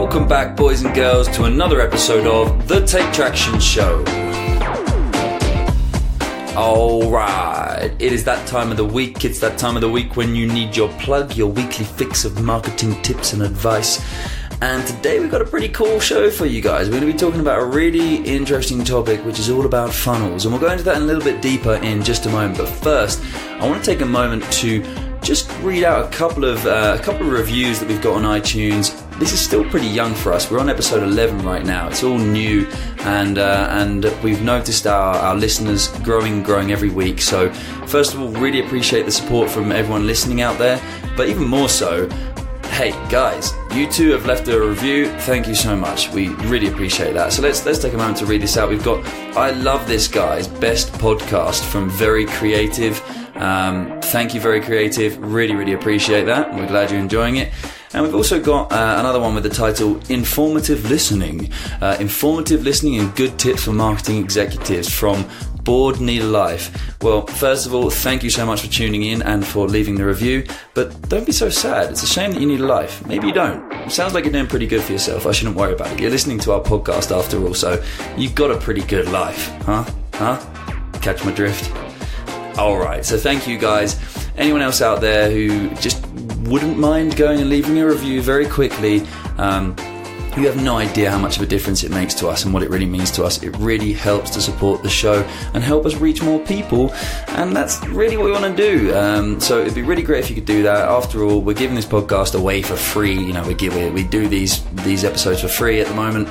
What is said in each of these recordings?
Welcome back, boys and girls, to another episode of The Take Traction Show. Alright, it is that time of the week. It's that time of the week when you need your plug, your weekly fix of marketing tips and advice. And today we've got a pretty cool show for you guys. We're going to be talking about a really interesting topic, which is all about funnels. And we'll go into that in a little bit deeper in just a moment. But first, I want to take a moment to just read out a couple of reviews that we've got on iTunes. This is still pretty young for us. We're on episode 11 right now. It's all new, and we've noticed our listeners growing every week. So first of all, really appreciate the support from everyone listening out there. But even more so, hey guys, you two have left a review. Thank you so much. We really appreciate that. So let's take a moment to read this out. We've got I Love This Guy's best podcast from Very Creative. Thank you, Very Creative. Really appreciate that. We're glad you're enjoying it. And we've also got another one with the title Informative Listening. Informative Listening and Good Tips for Marketing Executives from Bored Need a Life. Well, first of all, thank you so much for tuning in and for leaving the review. But don't be so sad. It's a shame that you need a life. Maybe you don't. It sounds like you're doing pretty good for yourself. I shouldn't worry about it. You're listening to our podcast after all, so you've got a pretty good life. Huh? Catch my drift? Alright, so thank you guys. Anyone else out there who just wouldn't mind going and leaving a review very quickly, you have no idea how much of a difference it makes to us and what it really means to us. It really helps to support the show and help us reach more people, and that's really what we want to do. So it'd be really great if you could do that. After all, we're giving this podcast away for free. You know, we do these episodes for free at the moment.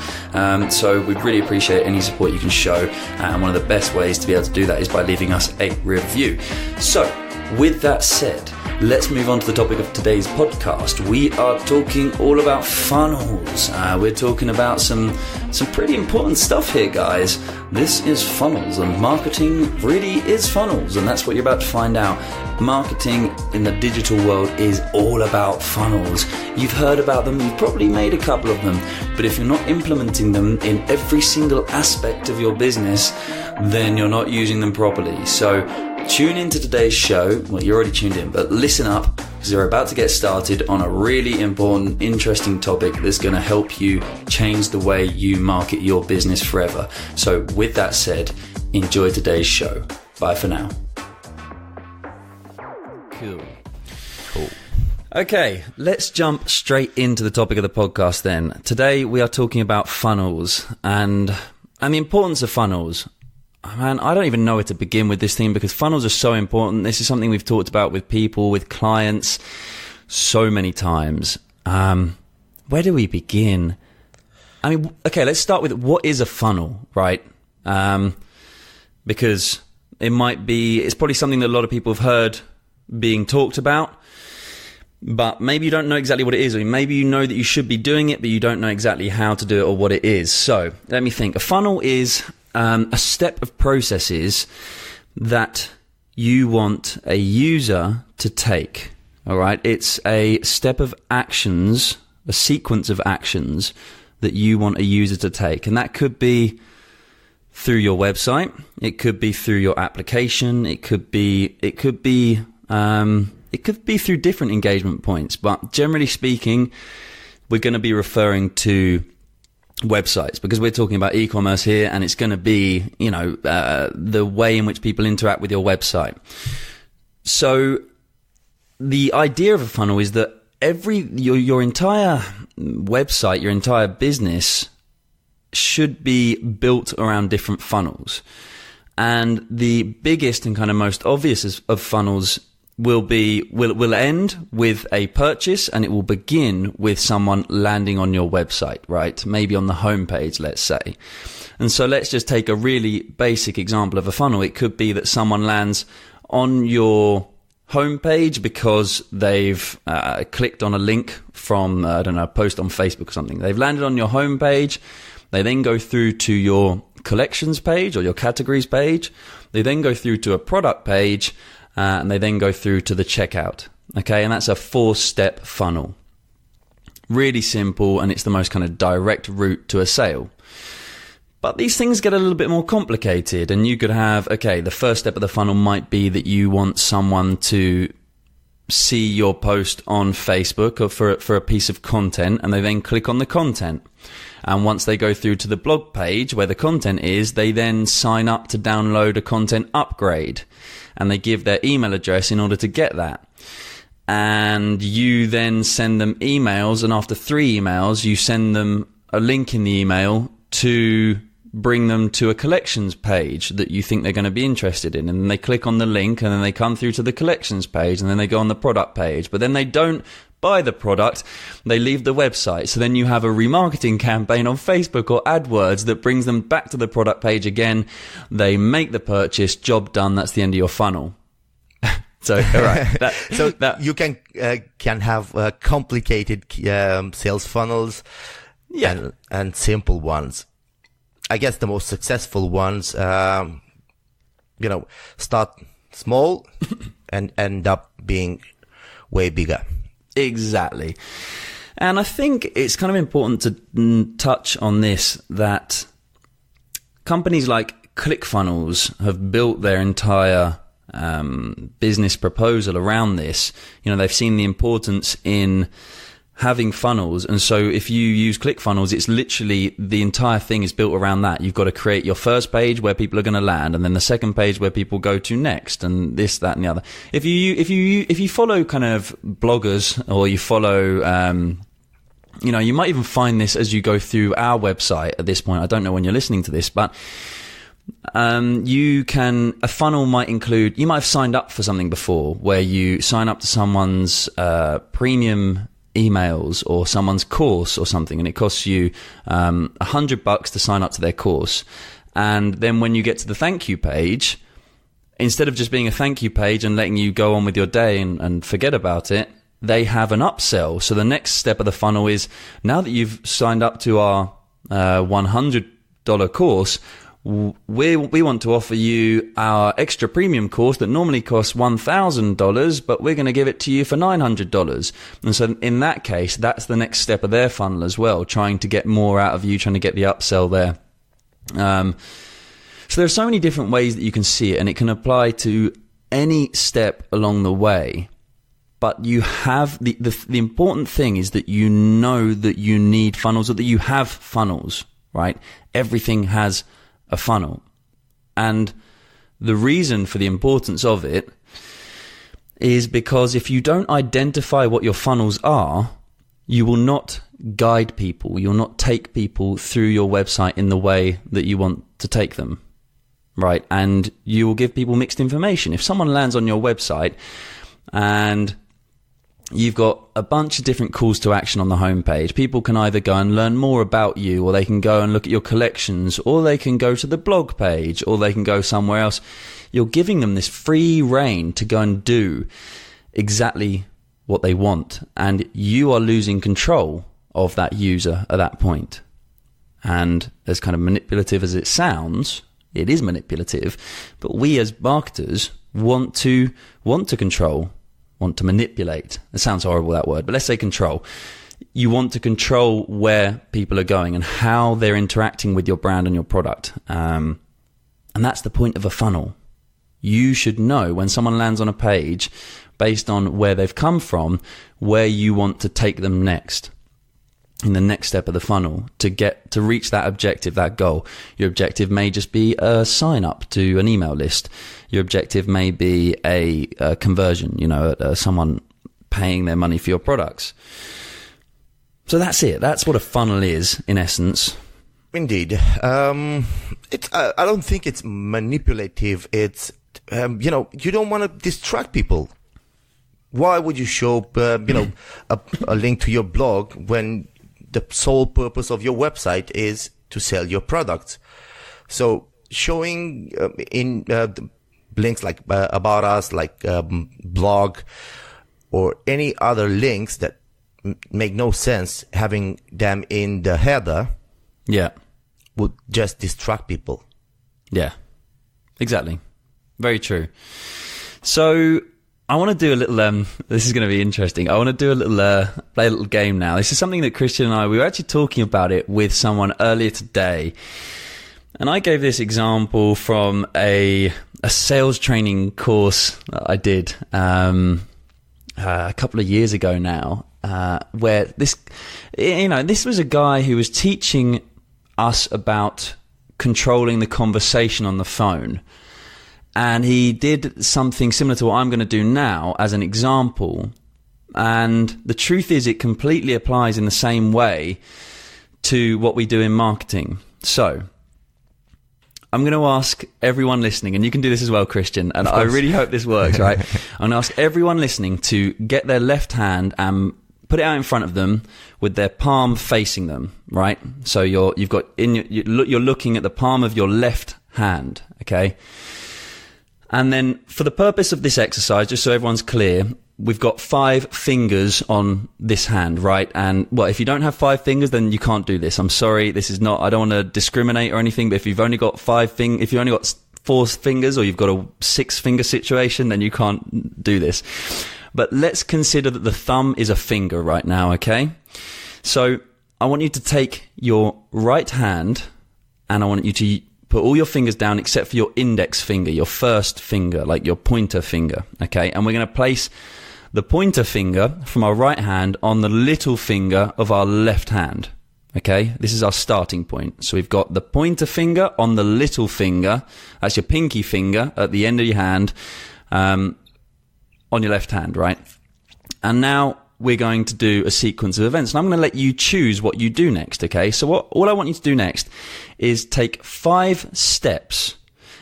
So we'd really appreciate any support you can show, and one of the best ways to be able to do that is by leaving us a review. So with that said, let's move on to the topic of today's podcast. We are talking all about funnels. We're talking about some pretty important stuff here, guys. This is funnels, and marketing really is funnels, and that's what you're about to find out. Marketing in the digital world is all about funnels. You've heard about them, you've probably made a couple of them, but if you're not implementing them in every single aspect of your business, then you're not using them properly. So tune into today's show. Well, you're already tuned in, but listen up, because we're about to get started on a really important, interesting topic that's going to help you change the way you market your business forever. So with that said, enjoy today's show. Bye for now. Cool. Okay, let's jump straight into the topic of the podcast then. Today we are talking about funnels and the importance of funnels. Man, I don't even know where to begin with this thing, because funnels are so important. This is something we've talked about with people, with clients, so many times. Where do we begin? I mean, okay, let's start with what is a funnel, right? Because it's probably something that a lot of people have heard being talked about, but maybe you don't know exactly what it is, or maybe you know that you should be doing it, but you don't know exactly how to do it or what it is. So let me think. A funnel is a step of processes that you want a user to take. All right. It's a step of actions, a sequence of actions that you want a user to take. And that could be through your website. It could be through your application. It could be through different engagement points. But generally speaking, we're going to be referring to websites, because we're talking about e-commerce here, and it's going to be, the way in which people interact with your website. So the idea of a funnel is that your entire website, your entire business should be built around different funnels. And the biggest and kind of most obvious of funnels will end with a purchase, and it will begin with someone landing on your website, right? Maybe on the homepage, let's say. And so let's just take a really basic example of a funnel. It could be that someone lands on your homepage because they've clicked on a link from, a post on Facebook or something. They've landed on your homepage. They then go through to your collections page or your categories page. They then go through to a product page, and they then go through to the checkout. Okay, and that's a 4-step funnel. Really simple, and it's the most kind of direct route to a sale. But these things get a little bit more complicated, and you could have, the first step of the funnel might be that you want someone to see your post on Facebook or for a piece of content, and they then click on the content. And once they go through to the blog page where the content is, they then sign up to download a content upgrade, and they give their email address in order to get that. And you then send them emails, and after 3 emails, you send them a link in the email to bring them to a collections page that you think they're going to be interested in. And then they click on the link, and then they come through to the collections page, and then they go on the product page. But then they don't buy the product, they leave the website. So then you have a remarketing campaign on Facebook or AdWords that brings them back to the product page again. They make the purchase, job done. That's the end of your funnel. So, all right. You can have complicated sales funnels, and simple ones. I guess the most successful ones, start small and end up being way bigger. Exactly. And I think it's kind of important to touch on this, that companies like ClickFunnels have built their entire business proposal around this. They've seen the importance in having funnels, and so if you use ClickFunnels, it's literally the entire thing is built around that. You've got to create your first page where people are going to land, and then the second page where people go to next, and this, that, and the other. If you follow kind of bloggers, or you follow you might even find this as you go through our website at this point. I don't know when you're listening to this, but a funnel might include, you might have signed up for something before where you sign up to someone's premium emails or someone's course or something, and it costs you $100 to sign up to their course. And then when you get to the thank you page, instead of just being a thank you page and letting you go on with your day and forget about it, they have an upsell. So the next step of the funnel is, now that you've signed up to our $100 course, we want to offer you our extra premium course that normally costs $1,000, but we're going to give it to you for $900. And so in that case, that's the next step of their funnel as well, trying to get more out of you, trying to get the upsell there. So there are so many different ways that you can see it, and it can apply to any step along the way. But you have the important thing is that you know that you need funnels, or that you have funnels, right? Everything has a funnel. And the reason for the importance of it is because if you don't identify what your funnels are, you will not guide people. You'll not take people through your website in the way that you want to take them, right? And you will give people mixed information. If someone lands on your website and you've got a bunch of different calls to action on the homepage, people can either go and learn more about you, or they can go and look at your collections, or they can go to the blog page, or they can go somewhere else. You're giving them this free rein to go and do exactly what they want, and you are losing control of that user at that point. And as kind of manipulative as it sounds, it is manipulative, but we as marketers want to control, want to manipulate. It sounds horrible, that word, but let's say control. You want to control where people are going and how they're interacting with your brand and your product. And that's the point of a funnel. You should know when someone lands on a page, based on where they've come from, where you want to take them next, in the next step of the funnel, to reach that objective, that goal. Your objective may just be a sign up to an email list. Your objective may be a conversion, someone paying their money for your products. So that's it. That's what a funnel is, in essence. Indeed. I don't think it's manipulative. It's, you don't want to distract people. Why would you show, a link to your blog when the sole purpose of your website is to sell your products? So showing in links like about us, like blog, or any other links that make no sense, having them in the header, would just distract people. Yeah, exactly. Very true. So I want to do a little, this is going to be interesting. I want to do a little, play a little game now. This is something that Christian and I, we were actually talking about it with someone earlier today. And I gave this example from a sales training course that I did. And a couple of years ago now, where this was a guy who was teaching us about controlling the conversation on the phone. And he did something similar to what I'm going to do now as an example. And the truth is, it completely applies in the same way to what we do in marketing. So I'm going to ask everyone listening, and you can do this as well, Christian, and I really hope this works, right? I'm going to ask everyone listening to get their left hand and put it out in front of them with their palm facing them, right? So you're looking at the palm of your left hand, okay? And then for the purpose of this exercise, just so everyone's clear, we've got 5 fingers on this hand, right? And well, if you don't have 5 fingers, then you can't do this. I'm sorry, this is not, I don't want to discriminate or anything, but if you've only got if you've only got 4 fingers, or you've got a 6-finger situation, then you can't do this. But let's consider that the thumb is a finger right now, okay? So I want you to take your right hand, and I want you to put all your fingers down except for your index finger, your first finger, like your pointer finger, okay? And we're going to place the pointer finger from our right hand on the little finger of our left hand, okay? This is our starting point. So we've got the pointer finger on the little finger, that's your pinky finger at the end of your hand, on your left hand, right? And now we're going to do a sequence of events, and I'm going to let you choose what you do next, okay? So all I want you to do next is take 5 steps,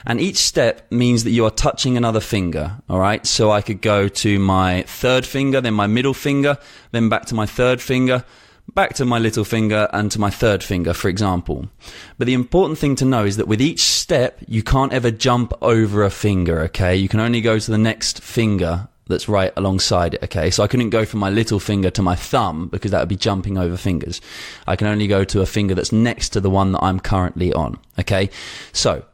and each step means that you are touching another finger, all right? So I could go to my third finger, then my middle finger, then back to my third finger, back to my little finger, and to my third finger, for example. But the important thing to know is that with each step, you can't ever jump over a finger, okay? You can only go to the next finger that's right alongside it, okay? So I couldn't go from my little finger to my thumb, because that would be jumping over fingers. I can only go to a finger that's next to the one that I'm currently on, okay? So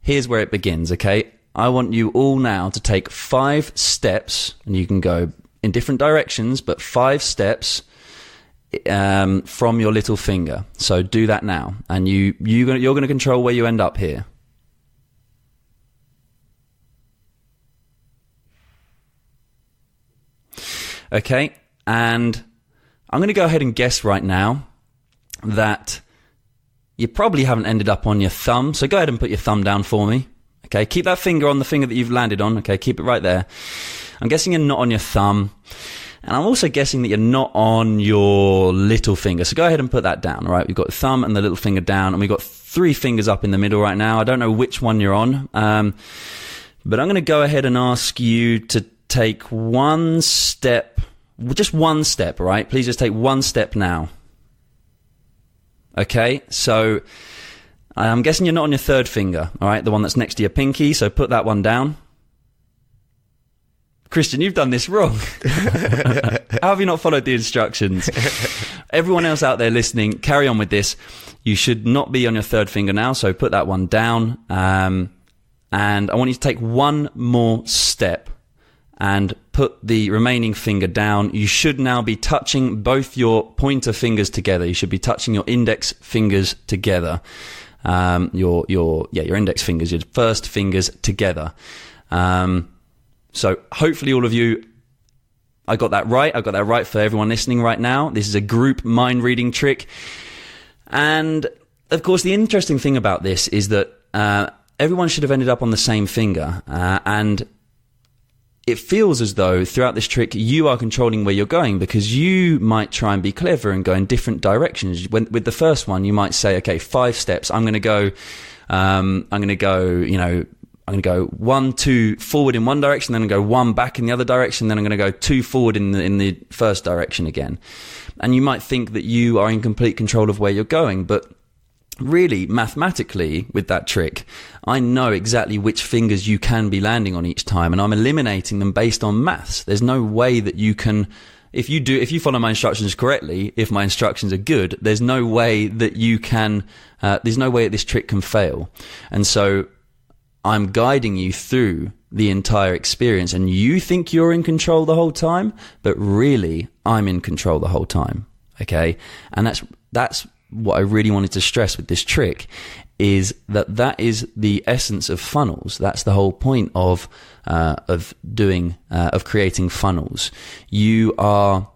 here's where it begins, okay? I want you all now to take 5 steps, and you can go in different directions, but 5 steps from your little finger. So do that now, and you're going to control where you end up here. Okay, and I'm going to go ahead and guess right now that you probably haven't ended up on your thumb, so go ahead and put your thumb down for me. Okay, keep that finger on the finger that you've landed on. Okay, keep it right there. I'm guessing you're not on your thumb, and I'm also guessing that you're not on your little finger, so go ahead and put that down, all right? We've got the thumb and the little finger down, and we've got 3 fingers up in the middle right now. I don't know which one you're on, but I'm going to go ahead and ask you to take one step, just one step, all right? Please just take one step now. Okay, so I'm guessing you're not on your third finger, all right? The one that's next to your pinky, so put that one down. Christian, you've done this wrong. How have you not followed the instructions? Everyone else out there listening, carry on with this. You should not be on your third finger now, so put that one down. And I want you to take one more step and put the remaining finger down. You should now be touching both your pointer fingers together. You should be touching your index fingers together. Your index fingers, your first fingers together. So hopefully all of you, I got that right. I got that right for everyone listening right now. This is a group mind reading trick. And of course, the interesting thing about this is that everyone should have ended up on the same finger. And it feels as though throughout this trick, you are controlling where you're going, because you might try and be clever and go in different directions. With the first one, you might say, okay, 5 steps. I'm going to go 1, 2 forward in one direction, then I'm going to go 1 back in the other direction, then I'm going to go 2 forward in the first direction again. And you might think that you are in complete control of where you're going, but really, mathematically, with that trick, I know exactly which fingers you can be landing on each time, and I'm eliminating them based on maths. There's no way that you can, if you follow my instructions correctly, if my instructions are good, there's no way that you can, there's no way that this trick can fail. And so I'm guiding you through the entire experience, and you think you're in control the whole time, but really, I'm in control the whole time. Okay? And that's what I really wanted to stress with this trick, is that is the essence of funnels. That's the whole point of creating funnels. You are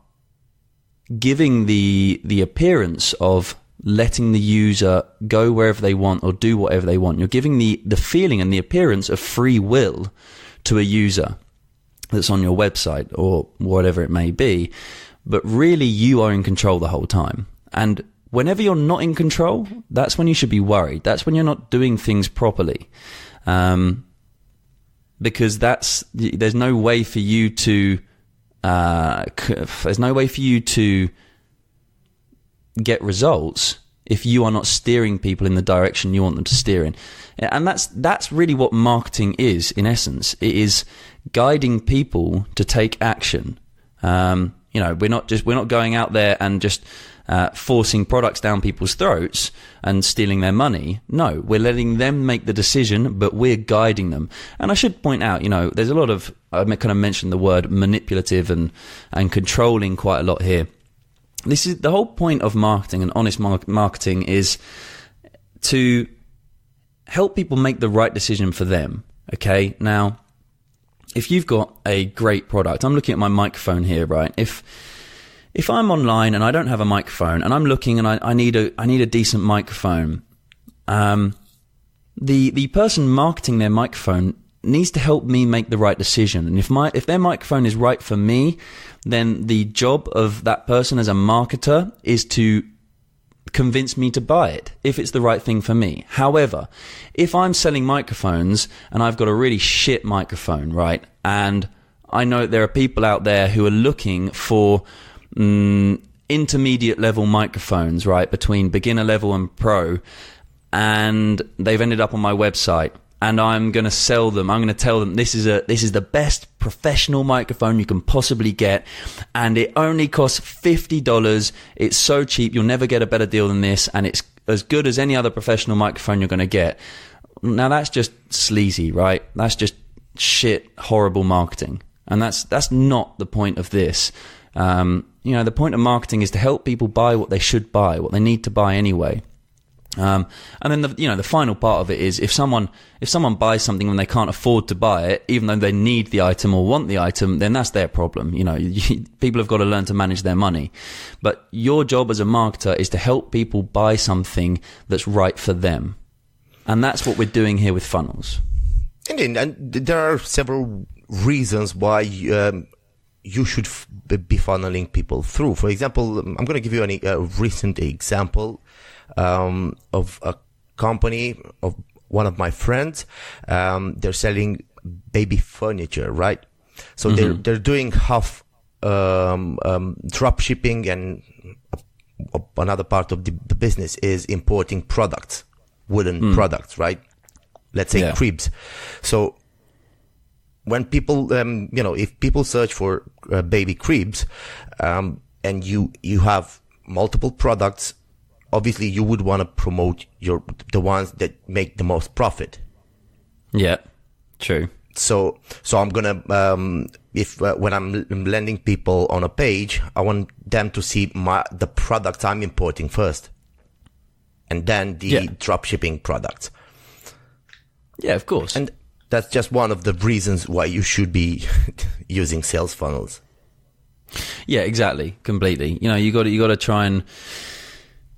giving the appearance of letting the user go wherever they want or do whatever they want. You're giving the feeling and the appearance of free will to a user that's on your website or whatever it may be, but really you are in control the whole time. And whenever you're not in control, that's when you should be worried. That's when you're not doing things properly. Because there's no way for you to get results if you are not steering people in the direction you want them to steer in. And that's really what marketing is, in essence. It is guiding people to take action. We're not going out there and just forcing products down people's throats and stealing their money. No, we're letting them make the decision, but we're guiding them. And I should point out, there's a lot of, I kind of mentioned the word manipulative and controlling quite a lot here. This is the whole point of marketing, and honest marketing is to help people make the right decision for them. Okay. Now, if you've got a great product, I'm looking at my microphone here, right? If I'm online and I don't have a microphone and I'm looking and I need a decent microphone, the person marketing their microphone needs to help me make the right decision. And if their microphone is right for me, then the job of that person as a marketer is to convince me to buy it if it's the right thing for me. However, if I'm selling microphones and I've got a really shit microphone, right, and I know there are people out there who are looking for intermediate level microphones, right, between beginner level and pro, and they've ended up on my website, and I'm going to sell them. I'm going to tell them this is the best professional microphone you can possibly get, and it only costs $50. It's so cheap, you'll never get a better deal than this, and it's as good as any other professional microphone you're going to get. Now that's just sleazy, right? That's just shit, horrible marketing, and that's not the point of this. The point of marketing is to help people buy what they should buy, what they need to buy anyway. And then the final part of it is if someone buys something when they can't afford to buy it, even though they need the item or want the item, then that's their problem. People have got to learn to manage their money. But your job as a marketer is to help people buy something that's right for them. And that's what we're doing here with funnels. And there are several reasons why you should be funneling people through. For example, I'm going to give you a recent example of a company of one of my friends. They're selling baby furniture, right? So they're doing half drop shipping, and another part of the business is importing products, wooden products, right? Let's say cribs. So when people, if people search for baby cribs, and you have multiple products, obviously you would want to promote the ones that make the most profit. Yeah, true. So I'm gonna when I'm landing people on a page, I want them to see the products I'm importing first, and then the drop shipping products. Yeah, of course. And that's just one of the reasons why you should be using sales funnels. Yeah, exactly, completely. You got to try and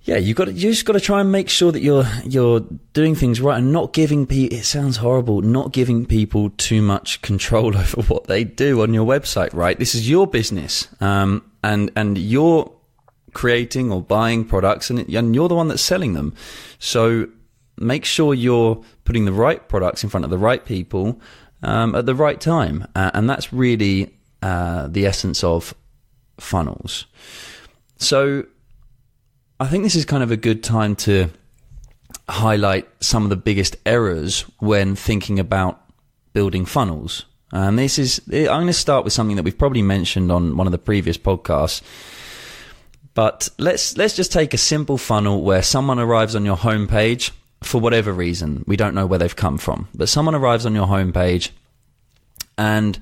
you just got to try and make sure that you're doing things right and not giving people. It sounds horrible, not giving people too much control over what they do on your website. Right, this is your business, and you're creating or buying products, and you're the one that's selling them. So make sure you're putting the right products in front of the right people at the right time. And that's really the essence of funnels. So I think this is kind of a good time to highlight some of the biggest errors when thinking about building funnels. And I'm going to start with something that we've probably mentioned on one of the previous podcasts. But let's just take a simple funnel where someone arrives on your homepage. For whatever reason, we don't know where they've come from, but someone arrives on your homepage and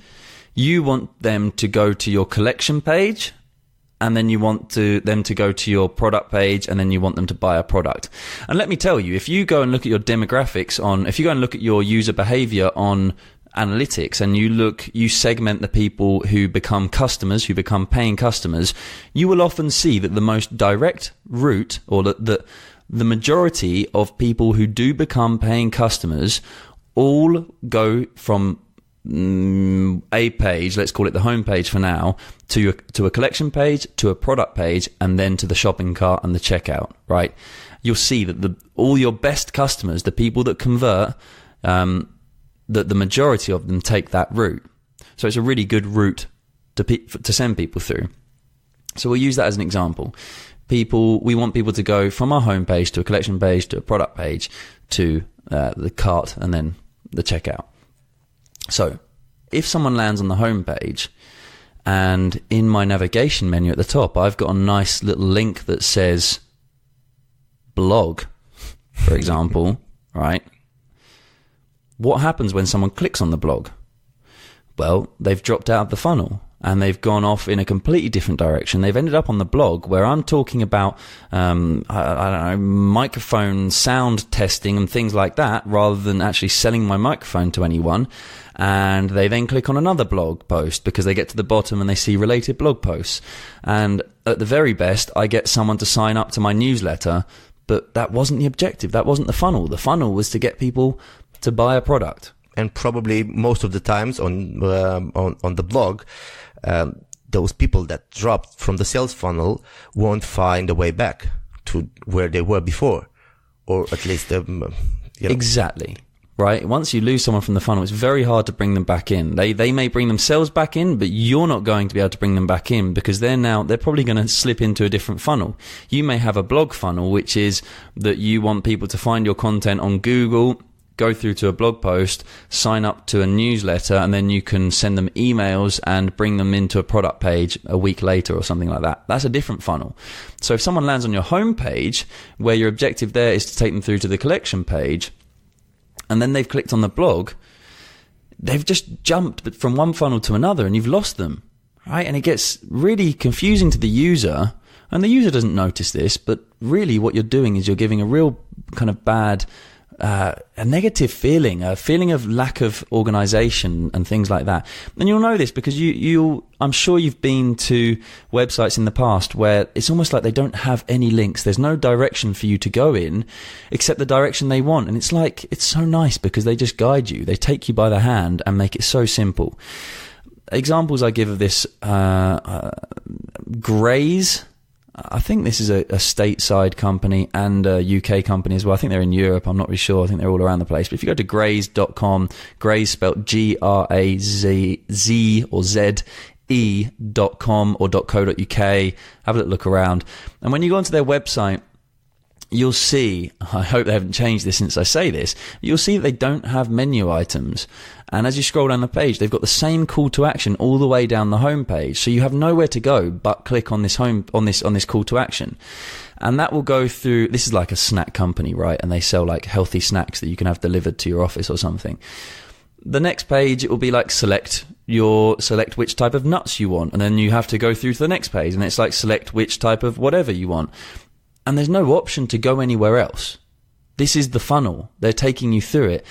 you want them to go to your collection page and then you want them to go to your product page, and then you want them to buy a product. And let me tell you, if you go and look at your demographics if you go and look at your user behavior on analytics, and you segment the people who become customers, who become paying customers, you will often see that the most direct route, or the majority of people who do become paying customers all go from a page, let's call it the home page for now, to a collection page, to a product page, and then to the shopping cart and the checkout, right? You'll see that all your best customers, the people that convert, that the majority of them take that route. So it's a really good route to send people through. So we'll use that as an example. We want people to go from our home page to a collection page, to a product page, to the cart, and then the checkout. So if someone lands on the home page, and in my navigation menu at the top, I've got a nice little link that says blog, for example, right? What happens when someone clicks on the blog? Well, they've dropped out of the funnel and they've gone off in a completely different direction. They've ended up on the blog where I'm talking about, I don't know, microphone sound testing and things like that, rather than actually selling my microphone to anyone. And they then click on another blog post because they get to the bottom and they see related blog posts. And at the very best, I get someone to sign up to my newsletter, but that wasn't the objective. That wasn't the funnel. The funnel was to get people to buy a product. And probably most of the times on the blog, those people that dropped from the sales funnel won't find a way back to where they were before, or at least Exactly. Right. Once you lose someone from the funnel, it's very hard to bring them back in. They may bring themselves back in, but you're not going to be able to bring them back in because they're probably going to slip into a different funnel. You may have a blog funnel, which is that you want people to find your content on Google, go through to a blog post, sign up to a newsletter, and then you can send them emails and bring them into a product page a week later or something like that. That's a different funnel. So if someone lands on your home page, where your objective there is to take them through to the collection page, and then they've clicked on the blog, they've just jumped from one funnel to another and you've lost them, right? And it gets really confusing to the user, and the user doesn't notice this, but really what you're doing is you're giving a real kind of bad, a negative feeling, a feeling of lack of organization and things like that. And you'll know this because I'm sure you've been to websites in the past where it's almost like they don't have any links. There's no direction for you to go in except the direction they want. And it's so nice because they just guide you. They take you by the hand and make it so simple. Examples I give of this, Graze. I think this is a stateside company and a UK company as well. I think they're in Europe. I'm not really sure. I think they're all around the place. But if you go to graze.com, Graze spelled Graze or ZE.com or .co.uk, have a little look around. And when you go onto their website, you'll see, I hope they haven't changed this since I say this, you'll see that they don't have menu items. And as you scroll down the page, they've got the same call to action all the way down the home page. So you have nowhere to go but click on this call to action. And that will go through, this is like a snack company, right? And they sell like healthy snacks that you can have delivered to your office or something. The next page, it will be like select which type of nuts you want. And then you have to go through to the next page and it's like select which type of whatever you want. And there's no option to go anywhere else. This is the funnel. They're taking you through it.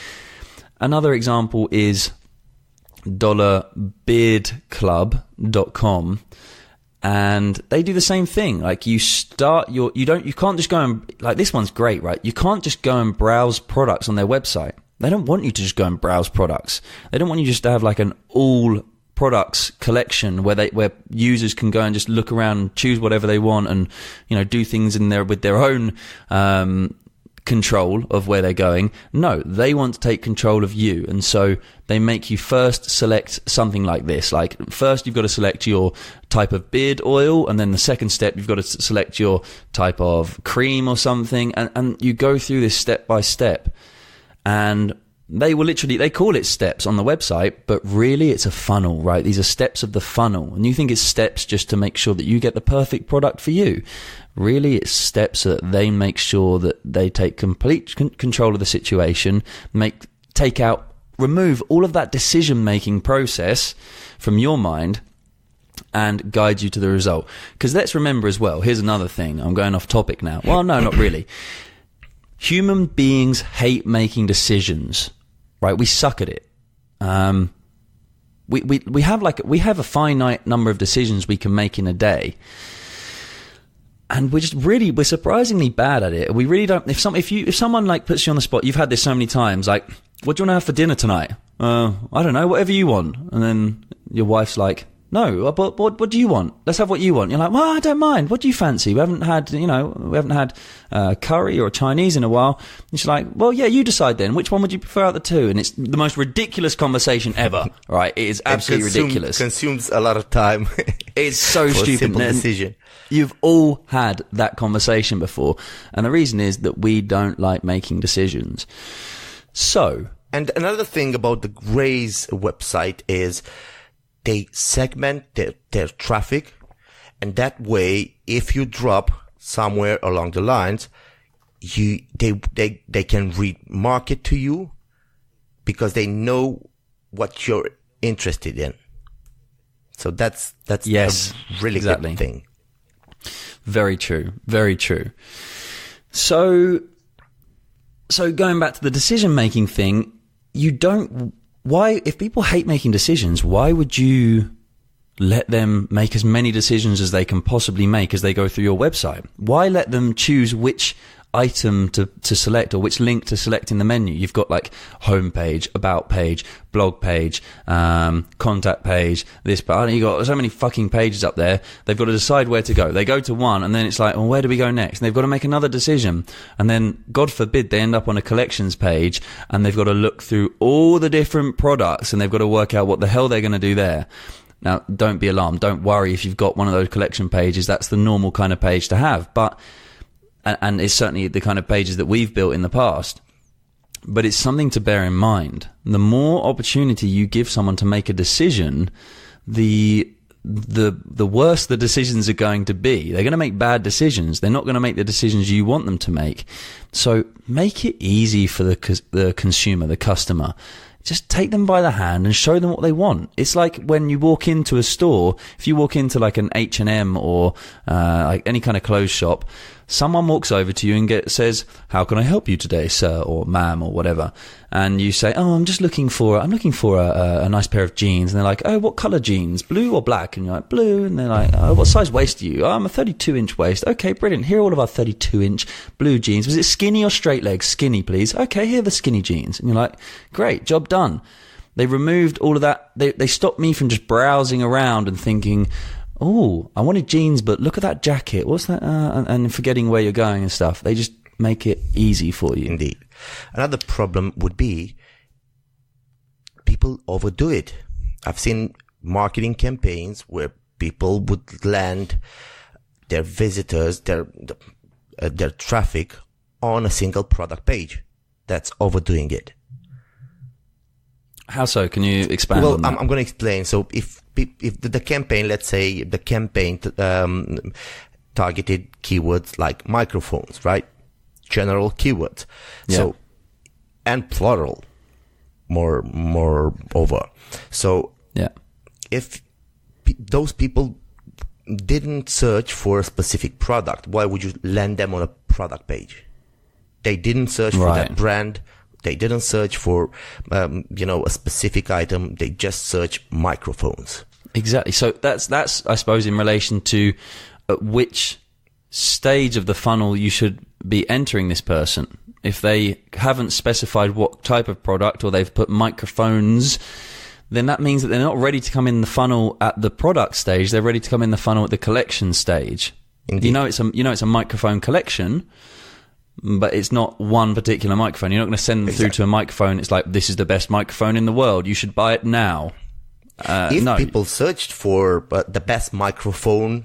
Another example is $beardclub.com, and they do the same thing. Like you can't just go and, like, this one's great, right? You can't just go and browse products on their website. They don't want you to just go and browse products. They don't want you just to have like an all products collection where users can go and just look around and choose whatever they want and, do things in there with their own control of where they're going. No, they want to take control of you. And so they make you first select something like this. Like first you've got to select your type of beard oil, and then the second step you've got to select your type of cream or something, and you go through this step by step. And they call it steps on the website, but really it's a funnel, right? These are steps of the funnel. And you think it's steps just to make sure that you get the perfect product for you. Really, it's steps so that they make sure that they take complete control of the situation, remove all of that decision-making process from your mind, and guide you to the result. Because let's remember as well, here's another thing. I'm going off topic now. Well, no, not really. Human beings hate making decisions, right? We suck at it. We have a finite number of decisions we can make in a day. And we're surprisingly bad at it. We really don't, if someone like puts you on the spot, you've had this so many times, like, what do you want to have for dinner tonight? I don't know, whatever you want. And then your wife's like, no, but what do you want? Let's have what you want. You're like, well, I don't mind. What do you fancy? We haven't had curry or Chinese in a while. And she's like, well, yeah, you decide then. Which one would you prefer out of the two? And it's the most ridiculous conversation ever, right? It is absolutely ridiculous. Consumes a lot of time. It's so for stupid. A simple decision. You've all had that conversation before. And the reason is that we don't like making decisions. So. And another thing about the Graze website is they segment their traffic, and that way, if you drop somewhere along the lines, they can remarket to you because they know what you're interested in. So that's yes, a really exactly. good thing. Very true. Very true. So going back to the decision-making thing, if people hate making decisions, why would you let them make as many decisions as they can possibly make as they go through your website? Why let them choose which item to select or which link to select in the menu? You've got like homepage, about page, blog page, contact page, this part. You've got so many fucking pages up there. They've got to decide where to go. They go to one and then it's like, well, where do we go next? And they've got to make another decision. And then, God forbid, they end up on a collections page and they've got to look through all the different products and they've got to work out what the hell they're going to do there. Now, don't be alarmed. Don't worry if you've got one of those collection pages. That's the normal kind of page to have. And it's certainly the kind of pages that we've built in the past. But it's something to bear in mind. The more opportunity you give someone to make a decision, the worse the decisions are going to be. They're going to make bad decisions. They're not going to make the decisions you want them to make. So make it easy for the consumer, the customer. Just take them by the hand and show them what they want. It's like when you walk into a store, if you walk into like an H&M or like any kind of clothes shop, someone walks over to you and says, how can I help you today, sir or ma'am or whatever? And you say, oh, I'm looking for a nice pair of jeans. And they're like, oh, what color jeans? Blue or black? And you're like, blue. And they're like, oh, what size waist are you? Oh, I'm a 32-inch waist. Okay, brilliant. Here are all of our 32-inch blue jeans. Was it skinny or straight legs? Skinny, please. Okay, here are the skinny jeans. And you're like, great, job done. They removed all of that. They stopped me from just browsing around and thinking, oh, I wanted jeans, but look at that jacket. What's that? And forgetting where you're going and stuff. They just make it easy for you. Indeed. Another problem would be people overdo it. I've seen marketing campaigns where people would land their visitors, their traffic on a single product page. That's overdoing it. How so? Can you expand on that? I'm going to explain. So if the campaign, let's say the campaign targeted keywords like microphones, right? General keywords. Yeah. So, and plural, more over. So, yeah. If those people didn't search for a specific product, why would you land them on a product page? They didn't search for that brand. They didn't search for, a specific item. They just search microphones. Exactly. So that's I suppose in relation to at which stage of the funnel you should be entering this person. If they haven't specified what type of product or they've put microphones, then that means that they're not ready to come in the funnel at the product stage. They're ready to come in the funnel at the collection stage. Indeed. It's a microphone collection, but it's not one particular microphone. You're not going to send them through to a microphone. It's like, this is the best microphone in the world. You should buy it now. If people searched for the best microphone,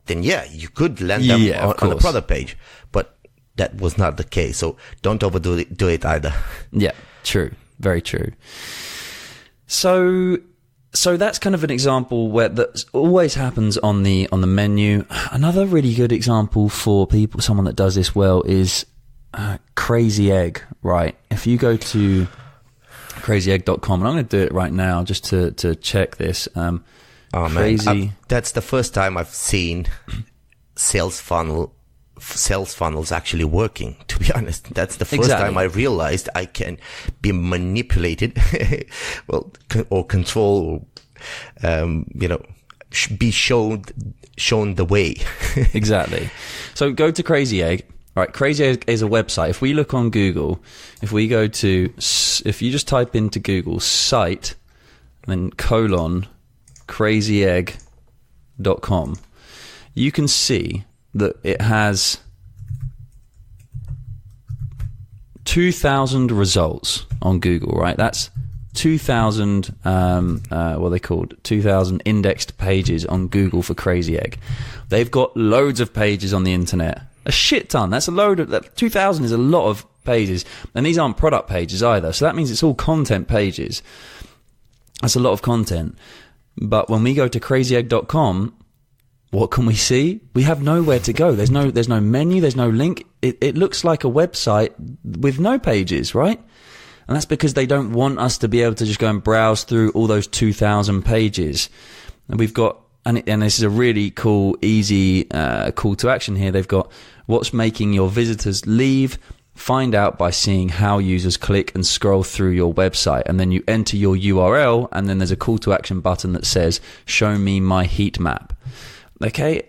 then you could land them on the product page. But that was not the case. So don't overdo it either. Yeah, true. Very true. So that's kind of an example where that always happens on the menu. Another really good example for someone that does this well is Crazy Egg, right? If you go to crazyegg.com, and I'm going to do it right now just to check this. Oh, man. Crazy. That's the first time I've seen sales funnels actually working, to be honest. That's the first time I realized I can be manipulated, or control, be shown the way. Exactly. So go to Crazy Egg. All right, Crazy Egg is a website. If we look on Google, if you just type into Google site, then crazyegg.com, you can see that it has 2,000 results on Google, right? That's 2,000, what are they called? 2,000 indexed pages on Google for Crazy Egg. They've got loads of pages on the internet. A shit ton. That's a load of... 2,000 is a lot of pages. And these aren't product pages either. So that means it's all content pages. That's a lot of content. But when we go to crazyegg.com, what can we see? We have nowhere to go. There's no menu. There's no link. It looks like a website with no pages, right? And that's because they don't want us to be able to just go and browse through all those 2,000 pages. And we've got, and this is a really cool, easy call to action here. They've got what's making your visitors leave. Find out by seeing how users click and scroll through your website. And then you enter your URL, and then there's a call to action button that says, show me my heat map. Okay?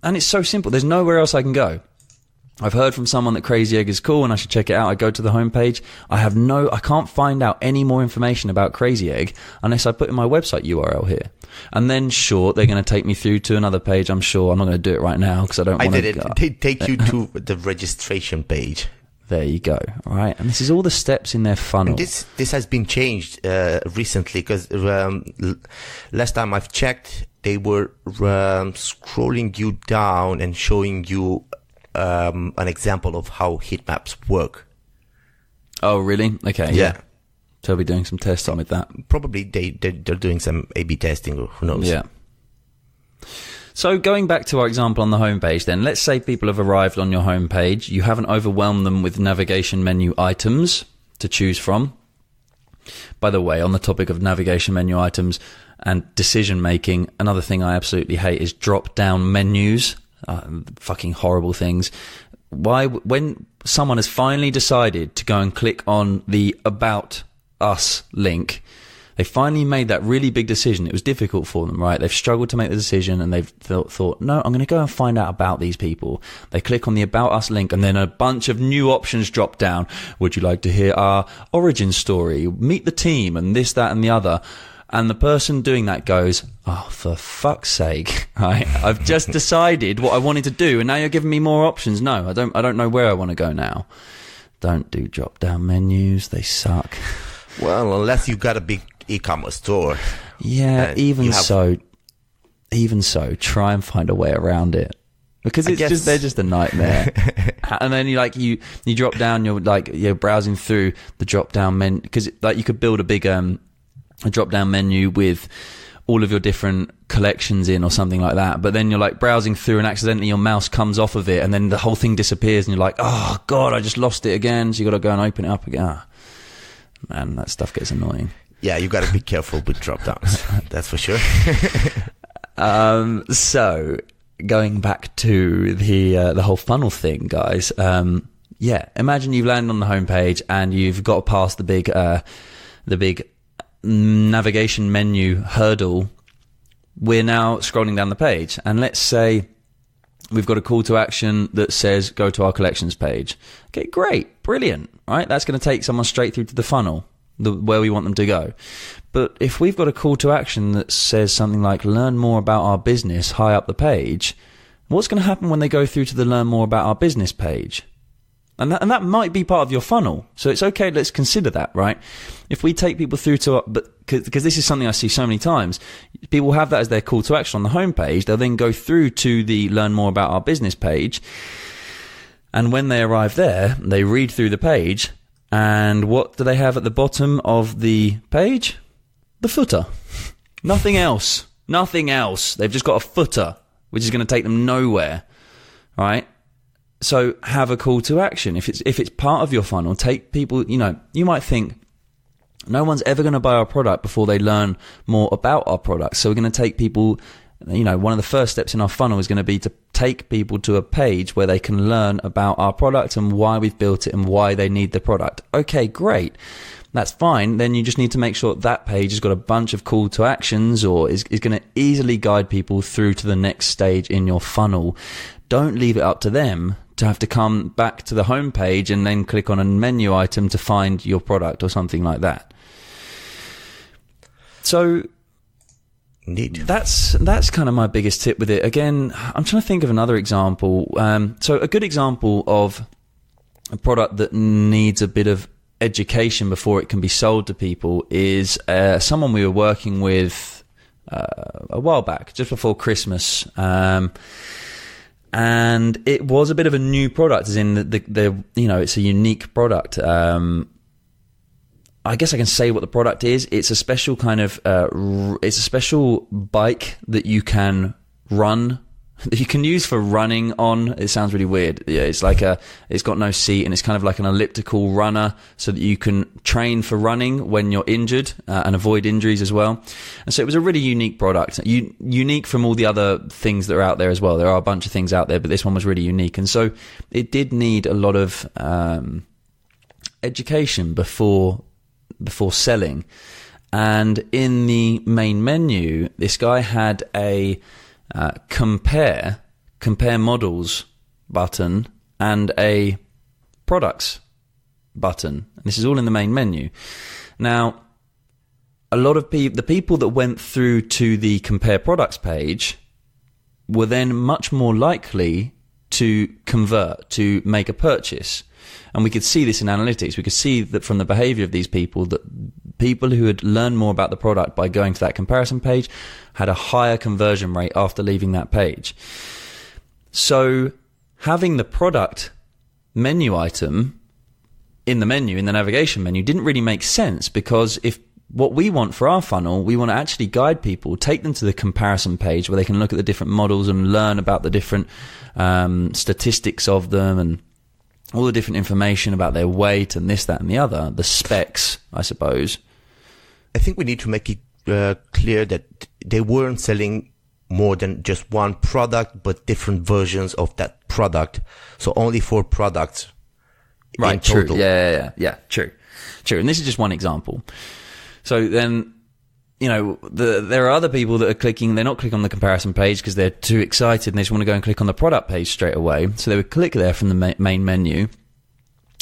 And it's so simple. There's nowhere else I can go. I've heard from someone that Crazy Egg is cool and I should check it out. I go to the homepage. I can't find out any more information about Crazy Egg unless I put in my website URL here. And then, sure, they're going to take me through to another page. I'm sure I'm not going to do it right now because I don't want to. They take you to the registration page. There you go. All right. And this is all the steps in their funnel. And this has been changed recently because last time I've checked, they were scrolling you down and showing you an example of how heat maps work. Oh, really? Okay. Yeah. So I'll be doing some testing with that. Probably they're doing some A/B testing, or who knows. Yeah. So going back to our example on the homepage then, let's say people have arrived on your homepage. You haven't overwhelmed them with navigation menu items to choose from. By the way, on the topic of navigation menu items and decision making, another thing I absolutely hate is drop down menus. Fucking horrible things. Why, when someone has finally decided to go and click on the About Us link, they finally made that really big decision. It was difficult for them, right? They've struggled to make the decision and they've thought, no, I'm going to go and find out about these people. They click on the About Us link and then a bunch of new options drop down. Would you like to hear our origin story? Meet the team and this, that and the other. And the person doing that goes, oh, for fuck's sake, right? I've just decided what I wanted to do and now you're giving me more options. No, I don't know where I want to go now. Don't do drop down menus. They suck. Well, unless you've got a big e-commerce store. Yeah, even so, try and find a way around it. Because they're just a nightmare. And then you drop down, you're browsing through the drop down menu, because you could build a big, a drop down menu with all of your different collections in or something like that. But then you're browsing through and accidentally your mouse comes off of it and then the whole thing disappears and you're like, oh God, I just lost it again. So you got to go and open it up again. Man, that stuff gets annoying. Yeah, you got to be careful with drop downs. That's for sure. So going back to the whole funnel thing, guys. Imagine you've landed on the homepage and you've got past the big navigation menu hurdle. We're now scrolling down the page, and let's say we've got a call to action that says go to our collections page. Okay, great, brilliant, right? That's going to take someone straight through to the funnel, where we want them to go. But if we've got a call to action that says something like learn more about our business high up the page, what's going to happen when they go through to the learn more about our business page? And that might be part of your funnel. So it's okay, let's consider that, right? If we take people through to, because this is something I see so many times, people have that as their call to action on the homepage. They'll then go through to the learn more about our business page. And when they arrive there, they read through the page. And what do they have at the bottom of the page? The footer. Nothing else. Nothing else. They've just got a footer, which is going to take them nowhere, right? So have a call to action. If it's part of your funnel, take people, you might think, No one's ever going to buy our product before they learn more about our product. So we're going to take people, one of the first steps in our funnel is going to be to take people to a page where they can learn about our product and why we've built it and why they need the product. Okay, great. That's fine. Then you just need to make sure that page has got a bunch of call to actions or is going to easily guide people through to the next stage in your funnel. Don't leave it up to them to have to come back to the home page and then click on a menu item to find your product or something like that. So indeed, that's kind of my biggest tip with it. Again, I'm trying to think of another example. So a good example of a product that needs a bit of education before it can be sold to people is someone we were working with a while back, just before Christmas. And it was a bit of a new product, as in the it's a unique product. I guess I can say what the product is. It's a special kind of, it's a special bike that you can run, that you can use for running on. It sounds really weird. Yeah, it's got no seat and it's kind of like an elliptical runner so that you can train for running when you're injured and avoid injuries as well. And so it was a really unique product, unique from all the other things that are out there as well. There are a bunch of things out there, but this one was really unique. And so it did need a lot of education before selling. And in the main menu, this guy had a compare models button and a products button. And this is all in the main menu. Now, a lot of the people that went through to the compare products page were then much more likely to convert, to make a purchase. And we could see this in analytics. We could see that from the behavior of these people, that people who had learned more about the product by going to that comparison page had a higher conversion rate after leaving that page. So having the product menu item in the menu, in the navigation menu, didn't really make sense, because if what we want for our funnel, we want to actually guide people, take them to the comparison page where they can look at the different models and learn about the different statistics of them and all the different information about their weight and this, that, and the other, the specs, I suppose. I think we need to make it clear that they weren't selling more than just one product, but different versions of that product. So only 4 products right, in total. True. Yeah, true. And this is just one example. So then, there are other people that are clicking, they're not clicking on the comparison page because they're too excited and they just want to go and click on the product page straight away. So they would click there from the main menu.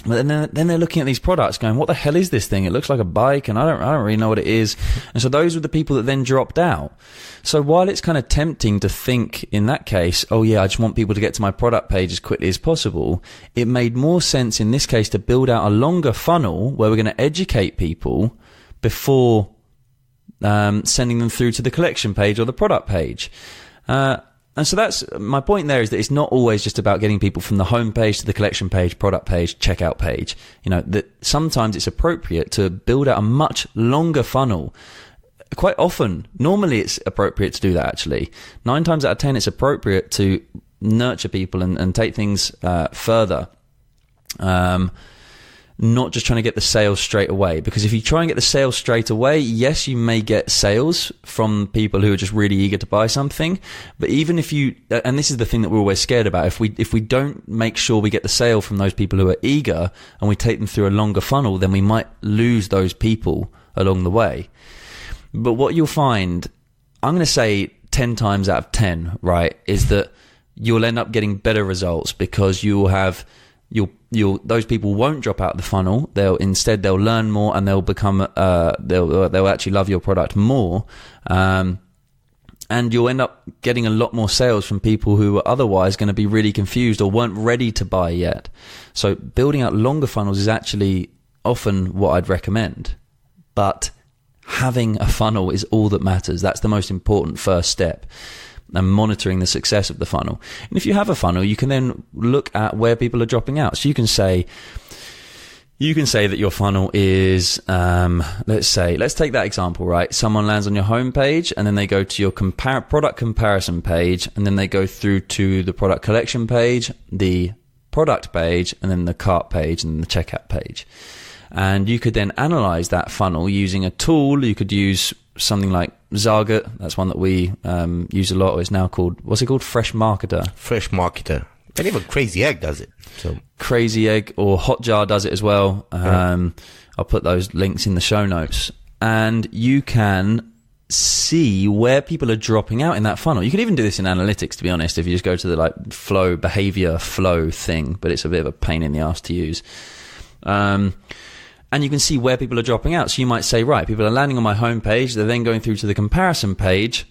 But then they're looking at these products going, what the hell is this thing? It looks like a bike and I don't really know what it is. And so those were the people that then dropped out. So while it's kind of tempting to think in that case, oh yeah, I just want people to get to my product page as quickly as possible, it made more sense in this case to build out a longer funnel where we're going to educate people before sending them through to the collection page or the product page. And so that's my point there, is that it's not always just about getting people from the home page to the collection page, product page, checkout page. That sometimes it's appropriate to build out a much longer funnel. Quite often, normally it's appropriate to do that actually. 9 times out of 10, it's appropriate to nurture people and take things further. Not just trying to get the sales straight away, because if you try and get the sales straight away, yes, you may get sales from people who are just really eager to buy something. But even if you, and this is the thing that we're always scared about, if we don't make sure we get the sale from those people who are eager and we take them through a longer funnel, then we might lose those people along the way. But what you'll find, I'm going to say 10 times out of 10, right, is that you'll end up getting better results because you'll those people won't drop out of the funnel. They'll learn more and they'll become they'll actually love your product more, and you'll end up getting a lot more sales from people who are otherwise going to be really confused or weren't ready to buy yet. So building out longer funnels is actually often what I'd recommend, but having a funnel is all that matters. That's the most important first step. And monitoring the success of the funnel. And if you have a funnel, you can then look at where people are dropping out. So you can say that your funnel is, let's take that example, right? Someone lands on your home page and then they go to your product comparison page, and then they go through to the product collection page, the product page, and then the cart page and the checkout page. And you could then analyze that funnel using a tool. You could use something like Zagat. That's one that we use a lot. It's now called, what's it called? Fresh Marketer. Fresh Marketer. And even Crazy Egg does it. So Crazy Egg or Hotjar does it as well. I'll put those links in the show notes. And you can see where people are dropping out in that funnel. You could even do this in analytics, to be honest, if you just go to the like behavior flow thing, but it's a bit of a pain in the ass to use. And you can see where people are dropping out. So you might say, right, people are landing on my homepage, they're then going through to the comparison page,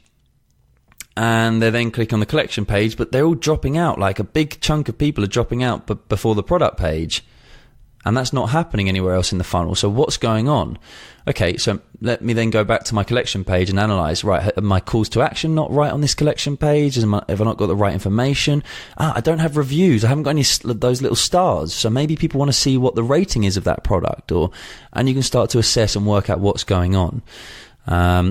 and they then click on the collection page, but they're all dropping out. Like a big chunk of people are dropping out before the product page. And that's not happening anywhere else in the funnel. So what's going on? Okay, so let me then go back to my collection page and analyze, right, are my calls to action not right on this collection page? Have I not got the right information? I don't have reviews. I haven't got any those little stars. So maybe people want to see what the rating is of that product, and you can start to assess and work out what's going on.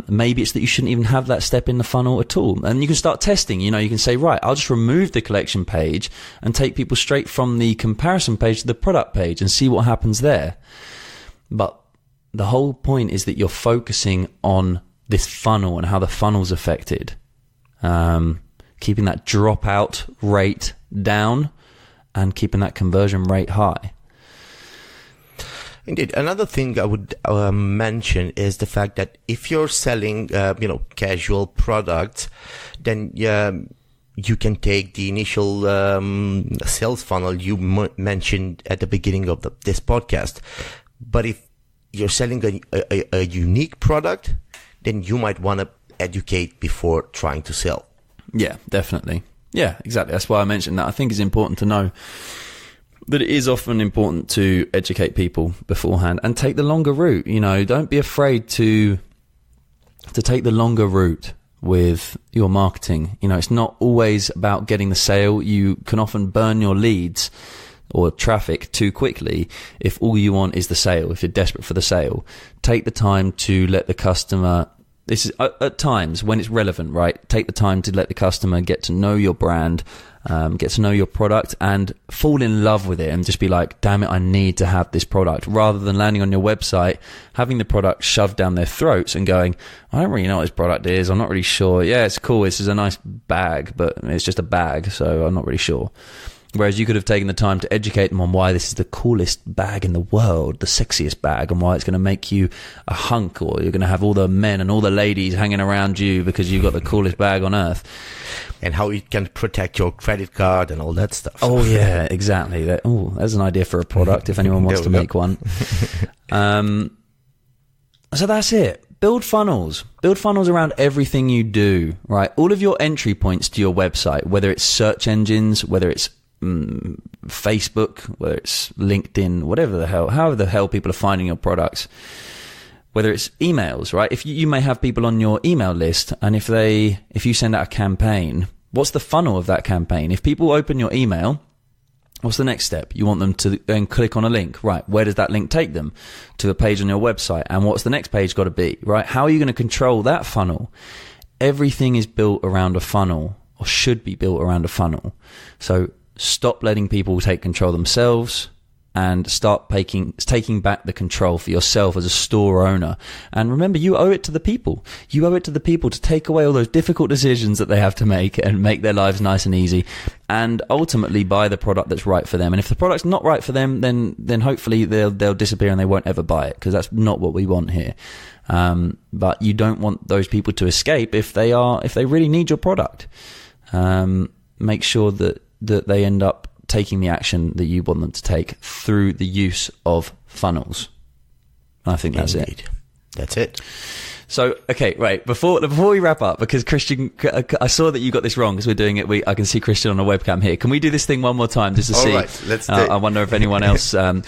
Maybe it's that you shouldn't even have that step in the funnel at all. And you can start testing. You can say, right, I'll just remove the collection page and take people straight from the comparison page to the product page and see what happens there. But the whole point is that you're focusing on this funnel and how the funnel's affected. Keeping that dropout rate down and keeping that conversion rate high. Indeed. Another thing I would mention is the fact that if you're selling, casual products, then you can take the initial sales funnel you mentioned at the beginning of this podcast. But if you're selling a unique product, then you might want to educate before trying to sell. Yeah, definitely. Yeah, exactly. That's why I mentioned that. I think it's important to know that it is often important to educate people beforehand and take the longer route. Don't be afraid to take the longer route with your marketing. It's not always about getting the sale. You can often burn your leads or traffic too quickly if all you want is the sale, if you're desperate for the sale. Take the time to let the customer, this is at times when it's relevant, right? Take the time to let the customer get to know your brand, get to know your product and fall in love with it and just be like, damn it, I need to have this product, rather than landing on your website, having the product shoved down their throats and going, I don't really know what this product is. I'm not really sure. Yeah, it's cool. This is a nice bag, but it's just a bag. So I'm not really sure. Whereas you could have taken the time to educate them on why this is the coolest bag in the world, the sexiest bag, and why it's going to make you a hunk, or you're going to have all the men and all the ladies hanging around you because you've got the coolest bag on earth. And how it can protect your credit card and all that stuff. Oh, yeah, exactly. There's an idea for a product if anyone wants to make one. So that's it. Build funnels. Build funnels around everything you do, right? All of your entry points to your website, whether it's search engines, whether it's Facebook, whether it's LinkedIn, however the hell people are finding your products, whether it's emails, right? If you may have people on your email list, and if you send out a campaign, what's the funnel of that campaign? If people open your email, what's the next step? You want them to then click on a link, right? Where does that link take them? To a page on your website. And what's the next page got to be, right? How are you going to control that funnel? Everything is built around a funnel, or should be built around a funnel. So stop letting people take control themselves and start taking back the control for yourself as a store owner. And remember, you owe it to the people. You owe it to the people to take away all those difficult decisions that they have to make and make their lives nice and easy, and ultimately buy the product that's right for them. And if the product's not right for them, then hopefully they'll disappear and they won't ever buy it, because that's not what we want here. But you don't want those people to escape if they really need your product. Make sure that they end up taking the action that you want them to take through the use of funnels. And I think that's Indeed. That's it. So, okay, right. Before we wrap up, because Christian, I saw that you got this wrong because we're doing it. I can see Christian on a webcam here. Can we do this thing one more time just to see? All right, let's do it. I wonder if anyone else, so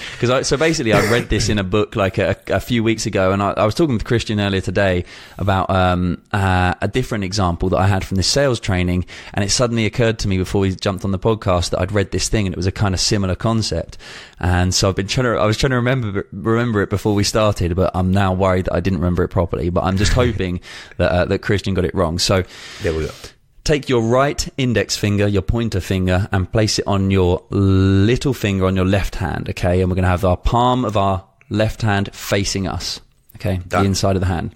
basically I read this in a book like a few weeks ago, and I was talking with Christian earlier today about a different example that I had from this sales training, and it suddenly occurred to me before we jumped on the podcast that I'd read this thing and it was a kind of similar concept. And so I was trying to remember it before we started, but I'm now worried that I didn't remember it properly. But I'm just hoping that Christian got it wrong. So there we go. Take your right index finger, your pointer finger, and place it on your little finger on your left hand, okay? And we're going to have our palm of our left hand facing us. Okay, Done. the inside of the hand.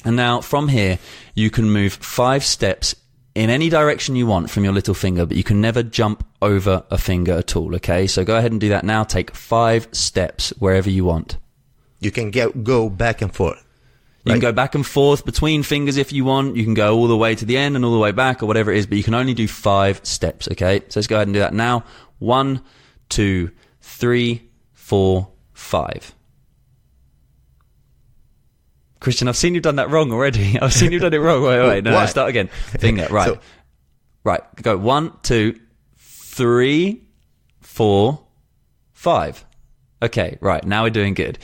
And now from here, you can move 5 steps in any direction you want from your little finger, but you can never jump over a finger at all. Okay, so go ahead and do that now. Take 5 steps wherever you want. You can go back and forth. You can go back and forth between fingers if you want. You can go all the way to the end and all the way back or whatever it is, but you can only do 5 steps, okay? So let's go ahead and do that now. 1, 2, 3, 4, 5. Christian, I've seen you've done that wrong already. I've seen you've done it wrong. Wait. No, start again. Finger, right. Right, go 1, 2, 3, 4, 5. Okay, right. Now we're doing good.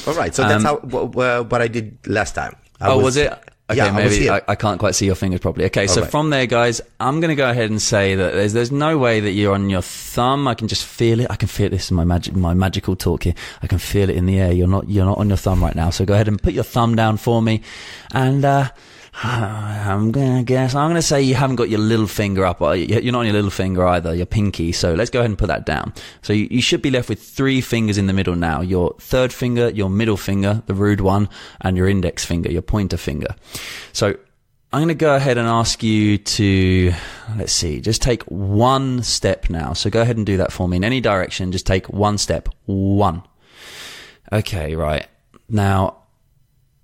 All right. So that's what I did last time. Was it? Okay, yeah, maybe I can't quite see your fingers properly. Okay, so from there, guys, I'm going to go ahead and say that there's no way that you're on your thumb. I can just feel it. I can feel it. This is my magical talk here. I can feel it in the air. You're not on your thumb right now. So go ahead and put your thumb down for me. And I'm going to say you haven't got your little finger up. You're not on your little finger either, your pinky. So let's go ahead and put that down. So you should be left with 3 fingers in the middle now. Your third finger, your middle finger, the rude one, and your index finger, your pointer finger. So I'm going to go ahead and ask you to, let's see, just take 1 step now. So go ahead and do that for me in any direction. Just take 1 step. 1. Okay, right. Now,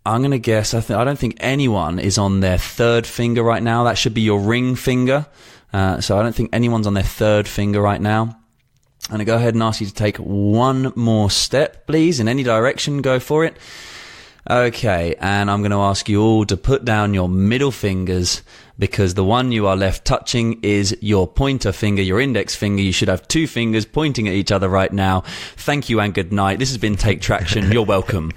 I'm going to guess, I don't think anyone is on their third finger right now. That should be your ring finger. So I don't think anyone's on their third finger right now. I'm going to go ahead and ask you to take 1 more step, please, in any direction. Go for it. Okay, and I'm going to ask you all to put down your middle fingers, because the one you are left touching is your pointer finger, your index finger. You should have 2 fingers pointing at each other right now. Thank you and good night. This has been Take Traction. You're welcome.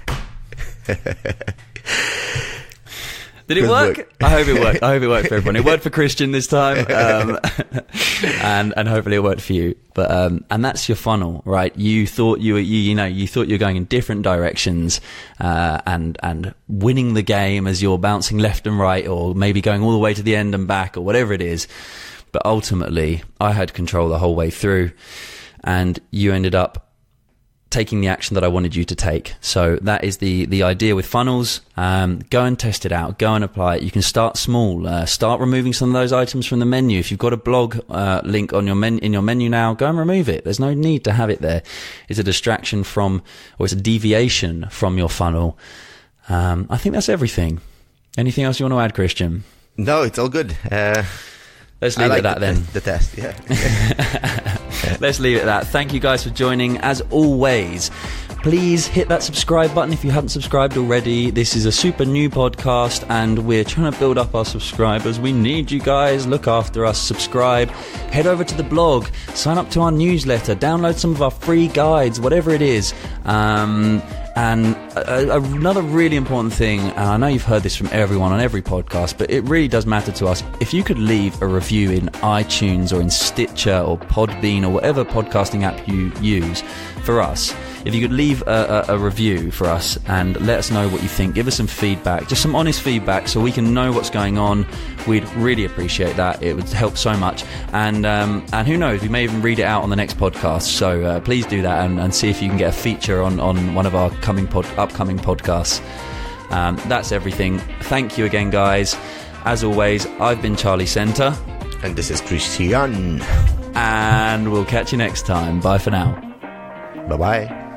Did it work? I hope it worked. I hope it worked for everyone. It worked for Christian this time, and hopefully it worked for you. But and that's your funnel, right? You thought you thought you were going in different directions, and winning the game as you're bouncing left and right, or maybe going all the way to the end and back, or whatever it is. But ultimately, I had control the whole way through, and you ended up taking the action that I wanted you to take. So that is the idea with funnels. Go and test it out. Go and apply it. You can start small. Start removing some of those items from the menu. If you've got a blog link on in your menu now, go and remove it. There's no need to have it there. It's a distraction from, or it's a deviation from your funnel. I think that's everything. Anything else you want to add, Christian? No, it's all good. Let's leave it at that then. The test, yeah. Let's leave it at that. Thank you guys for joining. As always, please hit that subscribe button if you haven't subscribed already. This is a super new podcast and we're trying to build up our subscribers. We need you guys. Look after us. Subscribe. Head over to the blog. Sign up to our newsletter. Download some of our free guides, whatever it is. And another really important thing, and I know you've heard this from everyone on every podcast, but it really does matter to us. If you could leave a review in iTunes or in Stitcher or Podbean or whatever podcasting app you use for us, if you could leave a review for us and let us know what you think, give us some feedback, just some honest feedback so we can know what's going on, we'd really appreciate that. It would help so much. And who knows, we may even read it out on the next podcast. So please do that and see if you can get a feature on one of our upcoming podcasts. That's everything. Thank you again, guys. As always, I've been Charlie Center. And this is Christian. And we'll catch you next time. Bye for now. Bye-bye.